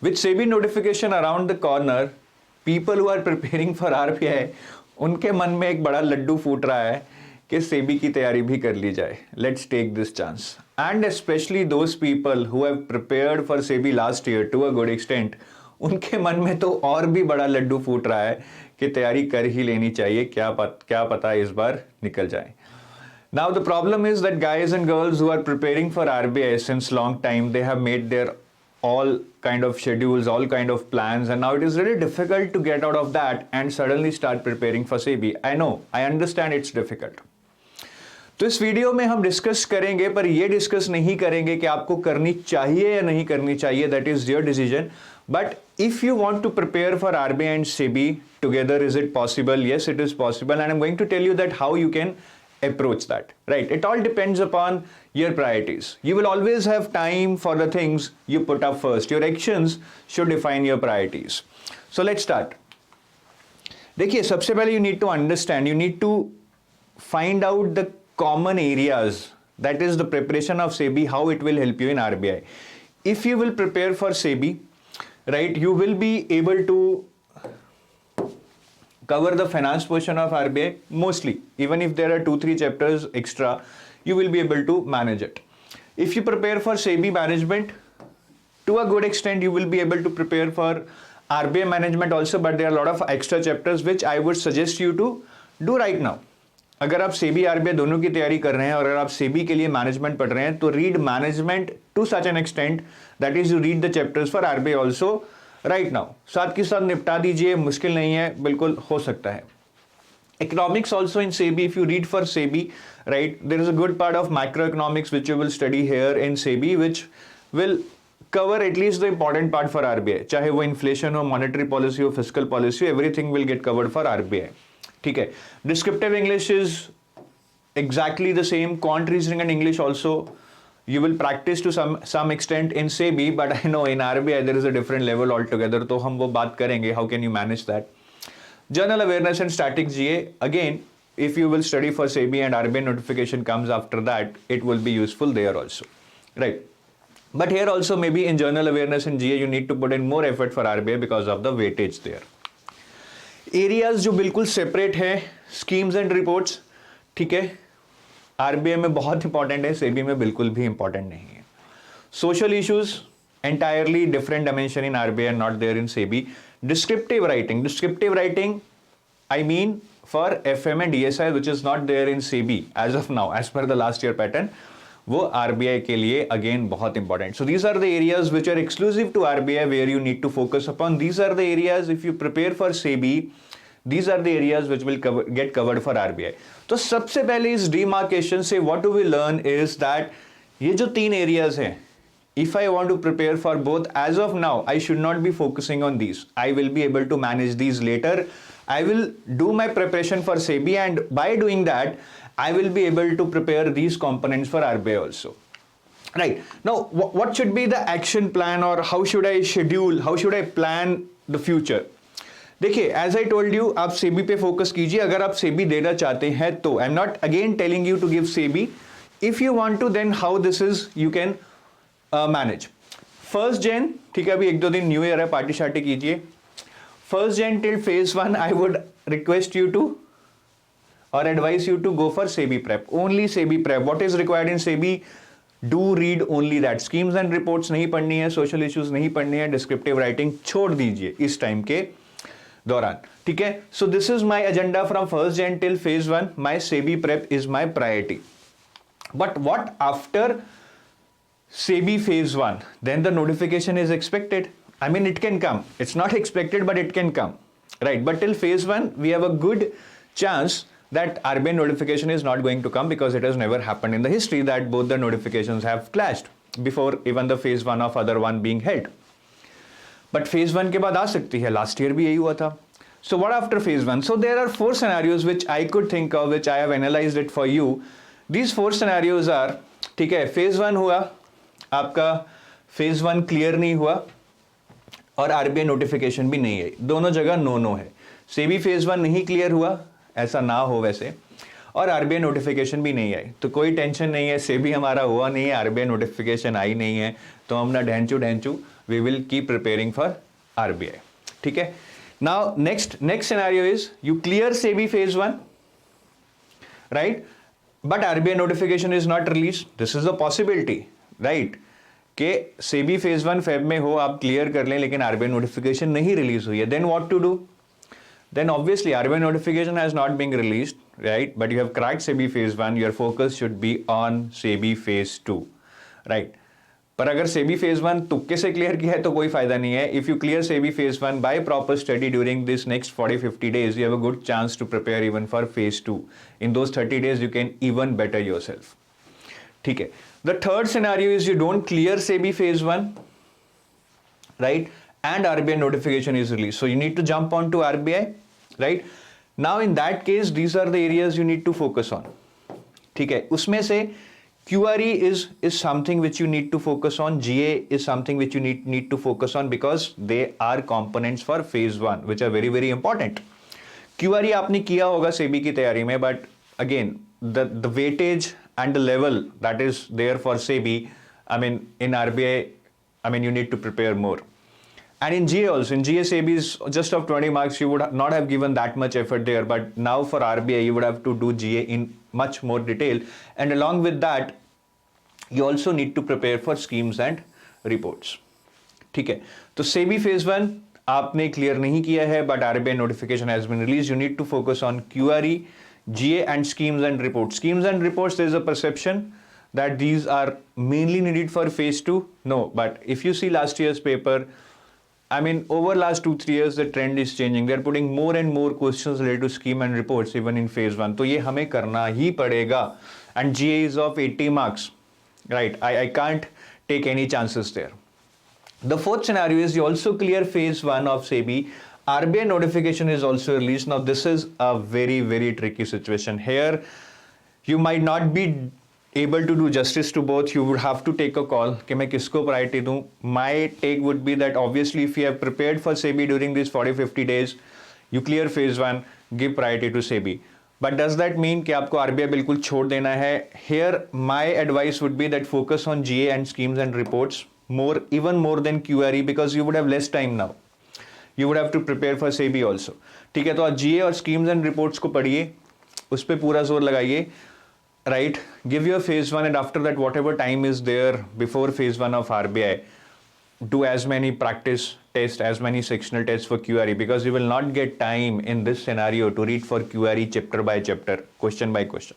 With SEBI notification around the corner, people who are preparing for RBI, उनके मन में एक बड़ा लड्डू फूट रहा है कि सेबी की तैयारी भी कर ली जाए. Let's take this chance. And especially those people who have prepared for SEBI last year to a good extent, उनके मन में तो और भी बड़ा लड्डू फूट रहा है कि तैयारी कर ही लेनी चाहिए, क्या पता इस बार निकल जाए. Now the problem is that guys and girls who are preparing for RBI since long time, they have made their all kind of schedules, all kind of plans, and now it is really difficult to get out of that and suddenly start preparing for SEBI. I know, I understand it's difficult. तो इस video में हम discuss करेंगे, पर ये discuss नहीं करेंगे कि आपको करनी चाहिए या नहीं करनी चाहिए, that is your decision. But if you want to prepare for RBI and SEBI together, is it possible? Yes, it is possible, and I am going to tell you that how you can approach that, right? It all depends upon your priorities. You will always have time for the things you put up first. Your actions should define your priorities. So let's start. देखिए, सबसे पहले you need to understand, you need to find out the common areas, that is the preparation of SEBI, how it will help you in RBI. If you will prepare for SEBI, right, you will be able to cover the finance portion of RBI mostly. Even if there are 2-3 chapters extra, you will be able to manage it. If you prepare for SEBI management, to a good extent, you will be able to prepare for RBI management also, but there are a lot of extra chapters which I would suggest you to do right now. अगर आप SEBI RBI दोनों की तैयारी कर रहे हैं और अगर आप SEBI के लिए मैनेजमेंट पढ़ रहे हैं, तो read management to such an extent, that is you read the chapters for RBI also right now. साथ के साथ निपटा दीजिए, मुश्किल नहीं है, बिल्कुल हो सकता है. Economics also in SEBI, if you read for SEBI, right, there is a good part of microeconomics which you will study here in SEBI, which will cover at least the important part for RBI. चाहे वो inflation हो, monetary policy हो, fiscal policy हो, everything will get covered for RBI. ठीक है. Descriptive English is exactly the same. Quant reasoning and English also you will practice to some extent in SEBI, but I know in RBI there is a different level altogether. तो हम वो बात करेंगे. How can you manage that? General awareness and static GA, again, if you will study for SEBI and RBI notification comes after that, it will be useful there also, right? But here also maybe in general awareness and GA you need to put in more effort for RBI because of the weightage there. Areas जो बिल्कुल separate है, schemes and reports, ठीक है, RBI में बहुत important है, SEBI में बिल्कुल भी इंपॉर्टेंट नहीं है. Social issues, entirely different dimension in RBI and not there in SEBI. Descriptive writing, I mean for FM and DSI, which is not there in SEBI as of now, as per the last year pattern, वो RBI के लिए again बहुत important. So these are the areas which are exclusive to RBI where you need to focus upon. These are the areas if you prepare for SEBI, these are the areas which will get covered for RBI. तो सबसे पहले इस demarcation से what do we learn is that ये जो 3 areas हैं, if I want to prepare for both, as of now, I should not be focusing on these. I will be able to manage these later. I will do my preparation for SEBI, and by doing that, I will be able to prepare these components for RBI also. Right. Now, what should be the action plan, or how should I schedule, how should I plan the future? देखिए, as I told you, आप SEBI पे focus कीजिए. अगर आप SEBI देना चाहते हैं तो I'm not again telling you to give SEBI. If you want to, then how this is you can manage. 1st Jan, ठीक है, अभी 1-2 दिन न्यू ईयर है, पार्टी शार्टी कीजिए. 1st Jan till phase 1, I would request you to or advise you to go for SEBI prep. Only SEBI prep. What is required in SEBI? Do read only that. Schemes and reports नहीं पढ़नी है, social issues नहीं पढ़नी है, descriptive writing छोड़ दीजिए इस time के दौरान, ठीक है. So this is my agenda from 1st Jan till phase 1. My SEBI prep is my priority. But what after SEBI phase 1? Then the notification is expected. I mean, it can come. It's not expected, but it can come, right? But till phase 1, we have a good chance that RBI notification is not going to come, because it has never happened in the history that both the notifications have clashed before even the phase 1 of other one being held. But phase 1 के बाद आ सकती है. Last year भी यही हुआ था. So what after phase 1? So there are 4 scenarios which I could think of, which I have analyzed it for you. These 4 scenarios are, ठीक है, phase 1 हुआ आपका, phase 1 क्लियर नहीं हुआ और RBI नोटिफिकेशन भी नहीं आई, दोनों जगह नो है. SEBI phase 1 नहीं क्लियर हुआ, ऐसा ना हो वैसे, और RBI नोटिफिकेशन भी नहीं आई, तो कोई टेंशन नहीं है. SEBI हमारा हुआ नहीं है, RBI नोटिफिकेशन आई नहीं है, तो हम ना ढैंचू we will keep preparing for RBI. ठीक है. Now next scenario is you clear SEBI phase 1, right? But RBI notification is not released. This is a possibility, right? कि SEBI phase 1 फेब में हो, आप क्लियर कर लें, लेकिन RBI notification नहीं रिलीज हुई है. Then what to do? Then obviously RBI notification has not been released, right? But you have cracked SEBI phase 1. Your focus should be on SEBI phase 2, right? पर अगर SEBI phase 1 तुक्के से clear किया है तो कोई फायदा नहीं है. If you clear SEBI phase 1 by proper study during this next 40-50 days, you have a good chance to prepare even for phase 2. In those 30 days, you can even better yourself. ठीक है. The third scenario is you don't clear SEBI phase 1, right? And RBI notification is released. So you need to jump on to RBI, right? Now in that case, these are the areas you need to focus on. ठीक है. उसमें से QRE is something which you need to focus on. GA is something which you need to focus on because they are components for phase 1, which are very, very important. QRE आपने किया होगा SEBI की तैयारी में, but again, the weightage and the level that is there for SEBI, I mean, in RBI, I mean, you need to prepare more. And in GA also, in GA SEBI is just of 20 marks, you would not have given that much effort there, but now for RBI, you would have to do GA in much more detail. And along with that, you also need to prepare for schemes and reports. ठीक है. तो SEBI phase 1 आपने clear नहीं किया है, but RBI notification has been released. You need to focus on QRE, GA and schemes and reports. Schemes and reports, there is a perception that these are mainly needed for phase 2. No, but if you see last year's paper, I mean, over last 2-3 years, the trend is changing. They are putting more and more questions related to scheme and reports, even in phase 1. तो ये हमें करना ही पड़ेगा. And GA is of 80 marks, right? I can't take any chances there. The fourth scenario is you also clear phase 1 of SEBI. RBI notification is also released. Now, this is a very, very tricky situation. Here, you might not be able to do justice to both. You would have to take a call कि मैं किसको priority दूं. My take would be that obviously if you have prepared for SEBI during these 40-50 days, you clear phase 1, give priority to SEBI. But does that mean कि आपको RBI बिल्कुल छोड़ देना है? Here, my advice would be that focus on GA and schemes and reports more, even more than QRE, because you would have less time now. You would have to prepare for SEBI also. ठीक है, तो आप GA और schemes and reports को पढ़िए, उस पर पूरा जोर लगाइए. Right, give your phase 1 and after that whatever time is there before phase 1 of RBI, do as many practice tests, as many sectional tests for QRE, because you will not get time in this scenario to read for QRE chapter by chapter, question by question.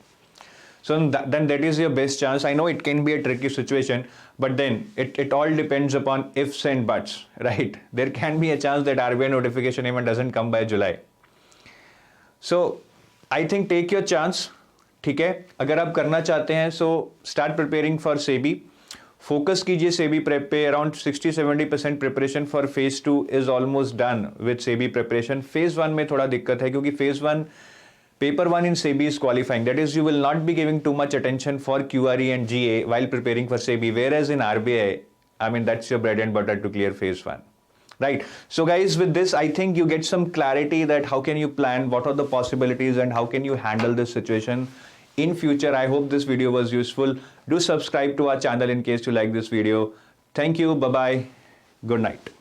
So then that is your best chance. I know it can be a tricky situation, but then it all depends upon ifs and buts, right? There can be a chance that RBI notification even doesn't come by July. So I think take your chance. ठीक है. अगर आप करना चाहते हैं so start preparing for SEBI. Focus कीजिए SEBI prep पे. Around 60-70% preparation for phase 2 is almost done with SEBI preparation. Phase 1 में थोड़ा दिक्कत है क्योंकि phase 1 paper 1 in SEBI is qualifying. That is, you will not be giving too much attention for QRE and GA while preparing for SEBI, whereas in RBI, I mean, that's your bread and butter to clear phase 1. Right. So guys, with this, I think you get some clarity that how can you plan, what are the possibilities, and how can you handle this situation in future. I hope this video was useful. Do subscribe to our channel in case you like this video. Thank you. Bye-bye. Good night.